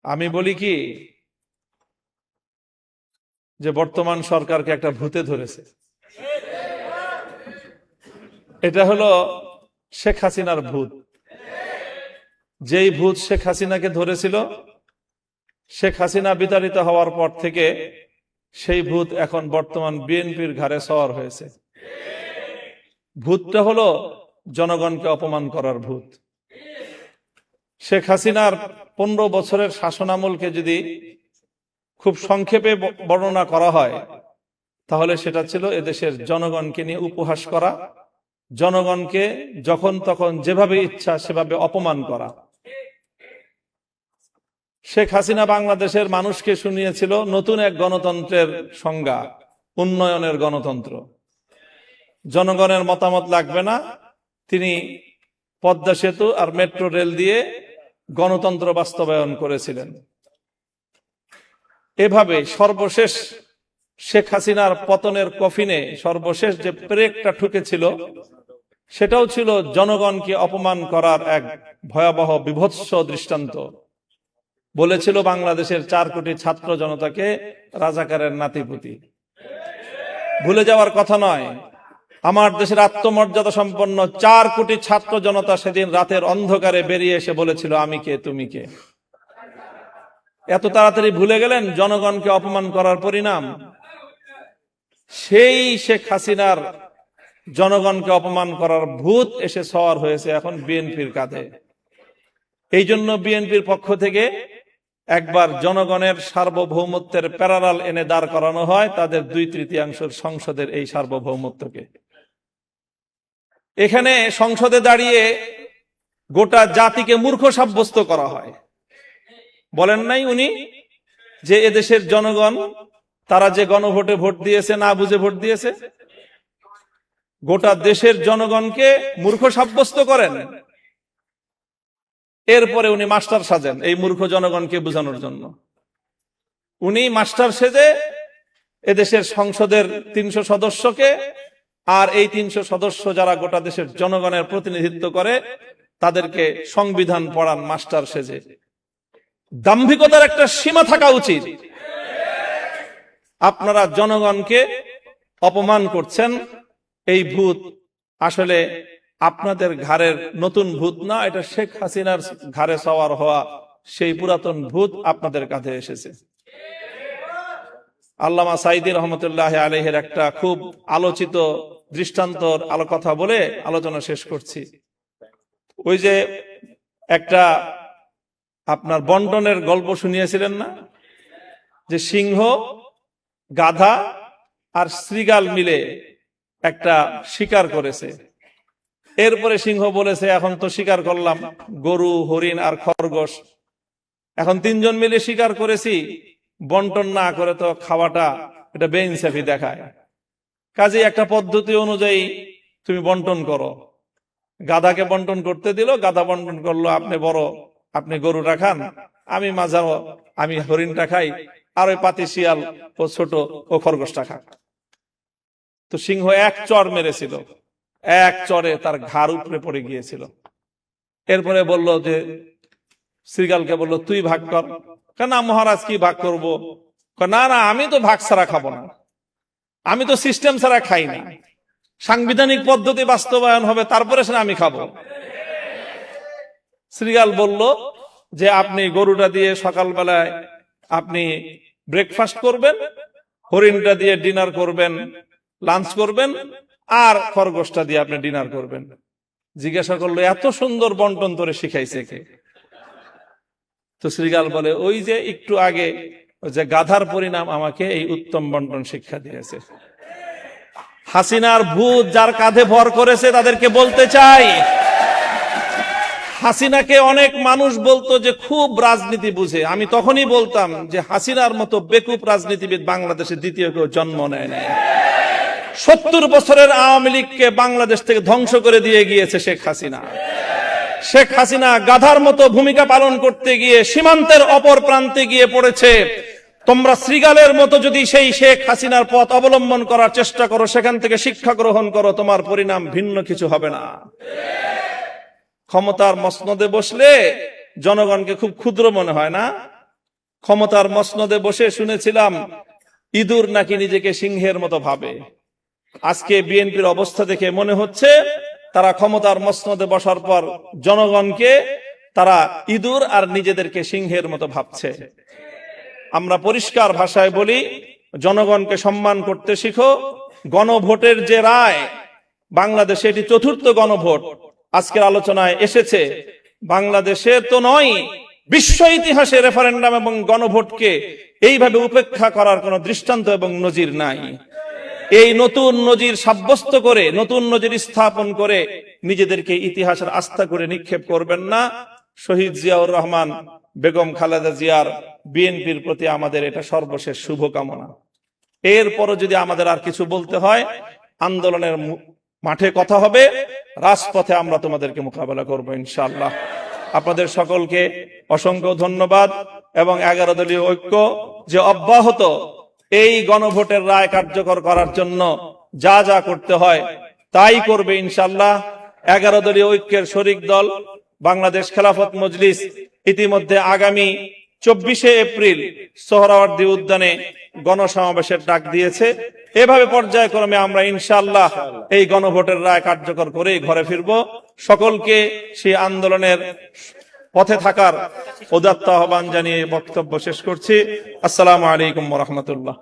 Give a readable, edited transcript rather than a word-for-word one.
আমি বলি কি যে বর্তমান সরকারকে একটা ভূতে ধরেছে। এটা হলো শেখ হাসিনার ভূত। যেই ভূত শেখ হাসিনাকে ধরেছিল, শেখ হাসিনা বিতাড়িত হওয়ার পর থেকে সেই ভূত এখন বর্তমান বিএনপির ঘাড়ে সওয়ার হয়েছে। ভূতটা হলো জনগণকে অপমান করার ভূত। শেখ হাসিনার 15 বছরের শাসনামলকে যদি খুব সংক্ষেপে বর্ণনা করা হয়, তাহলে সেটা ছিল এদেশের জনগণকে নিয়ে উপহাস করা, জনগণকে যখন তখন যেভাবে ইচ্ছা সেভাবে অপমান করা। শেখ হাসিনা বাংলাদেশের মানুষকে শুনিয়েছিল নতুন এক গণতন্ত্রের সংজ্ঞা, উন্নয়নের গণতন্ত্র। জনগণের মতামত লাগবে না, তিনি পদ্মা সেতু আর মেট্রো রেল দিয়ে গণতন্ত্র বাস্তবায়ন করেছিলেন। এভাবে সর্বশেষ শেখ হাসিনার পতনের কফিনে সর্বশেষ যে ব্রেকটা ঠুকেছিল, সেটাও ছিল জনগণকে অপমান করার এক ভয়াবহ বিভৎস দৃষ্টান্ত। বলেছিল বাংলাদেশের 4 কোটি ছাত্র জনতাকে রাজাকারের নাতিপুতি। ভুলে যাওয়ার কথা নয়, আমার দেশের আত্মমর্যাদা সম্পন্ন 4 কোটি ছাত্র জনতা সেদিন রাতের অন্ধকারে বেরিয়ে এসে বলেছিল, আমি কে, তুমি কে। এত তাড়াতাড়ি ভুলে গেলেন জনগণকে অপমান করার পরিণাম? সেই শেখ হাসিনার জনগণকে অপমান করার ভূত এসে সওয়ার হয়েছে এখন বিএনপির কাঁধে। এই জন্য বিএনপির পক্ষ থেকে একবার জনগণের সার্বভৌমত্বের প্যারালাল এনে দাঁড় করানো হয় তাদের 2/3 সংসদের এই সার্বভৌমত্বকে। এখানে সংসদে দাঁড়িয়ে গোটা জাতিকে মূর্খ সাব্যস্ত করা হয়। বলেন নাই উনি যে এদেশের জনগণ তারা যে গণভোটে ভোট দিয়েছে, না বুঝে ভোট দিয়েছে? গোটা দেশের জনগণকে মূর্খ সাব্যস্ত করেন। এরপরে উনি মাস্টার সাজেন এই মূর্খ জনগণকে বোঝানোর জন্য। উনি মাস্টার সেজে এদেশের সংসদের 300 সদস্যকে আর এই 300 সদস্য যারা গোটা দেশের জনগণের প্রতিনিধিত্ব করে তাদেরকে সংবিধান পড়ান মাস্টার সেজে। দাম্ভিকতার একটা সীমা থাকা উচিত। আপনারা জনগণকে অপমান করছেন। এই ভূত আসলে আপনাদের ঘাড়ের নতুন ভূত না, এটা শেখ হাসিনার ঘাড়ে সওয়ার হওয়া সেই পুরাতন ভূত আপনাদের কাঁধে এসেছে। আল্লামা সাঈদী রহমতুল্লাহ আলাইহির একটা খুব আলোচিত দৃষ্টান্তর কথা বলে আলোচনা শেষ করছি। ওই যে একটা আপনার বন্টনের গল্প শুনিয়েছিলেন না, যে সিংহ, গাধা আর শ্রীগাল মিলে একটা শিকার করেছে। এরপরে সিংহ বলেছে, এখন তো শিকার করলাম গরু, হরিণ আর খরগোশ, এখন 3 জন মিলে শিকার করেছি, বন্টন না করে তো খাওয়াটা এটা বেইনসাফি দেখায়। কাজে একটা পদ্ধতি অনুযায়ী তুমি বন্টন করো। গাধাকে বন্টন করতে দিল, গাধা বন্টন করলো, আপনি বড়, আপনি গরুটা খান, আমি মাঝাও, আমি হরিণটা খাই, আর ওই পাতি শিয়াল ও ছোট ও খরগোশটা খাক। তো সিংহ এক চর মেরেছিল, এক চরে তার ঘাড় উপরে পড়ে গিয়েছিল। এরপরে বলল যে শ্রীগালকে বলল, তুই ভাগ কর। না মহারাজ, কি ভাগ করব? না না, আমি তো ভাগ ছাড়া খাবো না, আমি তো সিস্টেম ছাড়া খাই না, সাংবিধানিক পদ্ধতি বাস্তবায়ন হবে তারপরে সে আমি খাবো। শ্রীগাল বলল যে আপনি গরুটা দিয়ে সকালবেলায় আপনি ব্রেকফাস্ট করবেন, হরিণটা দিয়ে ডিনার করবেন, লাঞ্চ করবেন, আর খরগোশটা দিয়ে আপনি ডিনার করবেন। জিজ্ঞাসা করলো, এত সুন্দর বন্টন তোরে শিখাইছে কে? তো শ্রীগাল বলে, ওই যে একটু আগে যে গাধার পরিণাম আমাকে এই উত্তম বন্টন শিক্ষা দিয়েছে। হাসিনার ভূত যার কাঁধে ভর করেছে তাদেরকে বলতে চাই, হাসিনাকে অনেক মানুষ বলতো যে খুব রাজনীতি বুঝে। আমি তখনই বলতাম যে হাসিনার মতো বেকুব রাজনীতিবিদ বাংলাদেশে দ্বিতীয় কেউ জন্ম নেয় নাই। 70 বছরের আওয়ামী লীগকে বাংলাদেশ থেকে ধ্বংস করে দিয়ে গিয়েছে শেখ হাসিনা। শেখ হাসিনা গাধার মতো ভূমিকা পালন করতে গিয়ে সীমান্তের অপর প্রান্তে গিয়ে পড়েছে। তোমরা শ্রীগালের মতো যদি সেই শেখ হাসিনার পথ অবলম্বন করার চেষ্টা করো, সেখান থেকে শিক্ষা গ্রহণ করো, তোমার পরিণাম ভিন্ন কিছু হবে না। ক্ষমতার মসনদে বসলে জনগণকে খুব ক্ষুদ্র মনে হয় না? ক্ষমতার মসনদে বসে শুনেছিলাম ইঁদুর নাকি নিজেকে সিংহের মতো ভাবে। আজকে বিএনপির অবস্থা দেখে মনে হচ্ছে তারা ক্ষমতার মসনদে বসার পর জনগণকে তারা ইঁদুর আর নিজেদেরকে সিংহের মতো ভাবছে। আমরা পরিষ্কার ভাষায় বলি, জনগণকে সম্মান করতে শিখো। গণভোটের যে রায়, বাংলাদেশে এটি চতুর্থ গণভোট আজকের আলোচনায় এসেছে। বাংলাদেশের তো নয়, বিশ্ব ইতিহাসে রেফারেন্ডাম এবং গণভোটকে এইভাবে উপেক্ষা করার কোন দৃষ্টান্ত এবং নজির নাই। এই নতুন নজির সাব্যস্ত করে, নতুন নজির স্থাপন করে নিজেদেরকে ইতিহাসের আস্থা করে নিক্ষেপ করবেন না। শহীদ জিয়াউর রহমান, বেগম খালেদা জিয়ার, বিএনপির প্রতি আমাদের এটা সর্বশেষ শুভকামনা। এরপরও যদি আমাদের আর কিছু বলতে হয়, আন্দোলনের মাঠে কথা হবে, রাজপথে আমরা তোমাদেরকে মোকাবেলা করবো ইনশাআল্লাহ। আপনাদের সকলকে অসংখ্য ধন্যবাদ। এবং 11 দলীয় ঐক্য যে অব্যাহত এই গণভোটের রায় কার্যকর করার জন্য যা যা করতে হয় তাই করবে ইনশাআল্লাহ। 11 দলীয় ঐক্যের শরিক দল বাংলাদেশ খেলাফত মজলিস ইতিমধ্যে আগামী 24শে এপ্রিল সোহরাওয়ার্দী উদ্যানে গণসমাবেশের ডাক দিয়েছে। এভাবে পর্যায়ক্রমে আমরা ইনশাআল্লাহ এই গণভোটের রায় কার্যকর করে ঘরে ফিরব। সকলকে সেই আন্দোলনের পথে থাকার উদাত্ত আহ্বান জানিয়ে বক্তব্য শেষ করছি। আসসালামু আলাইকুম ওয়া রাহমাতুল্লাহ।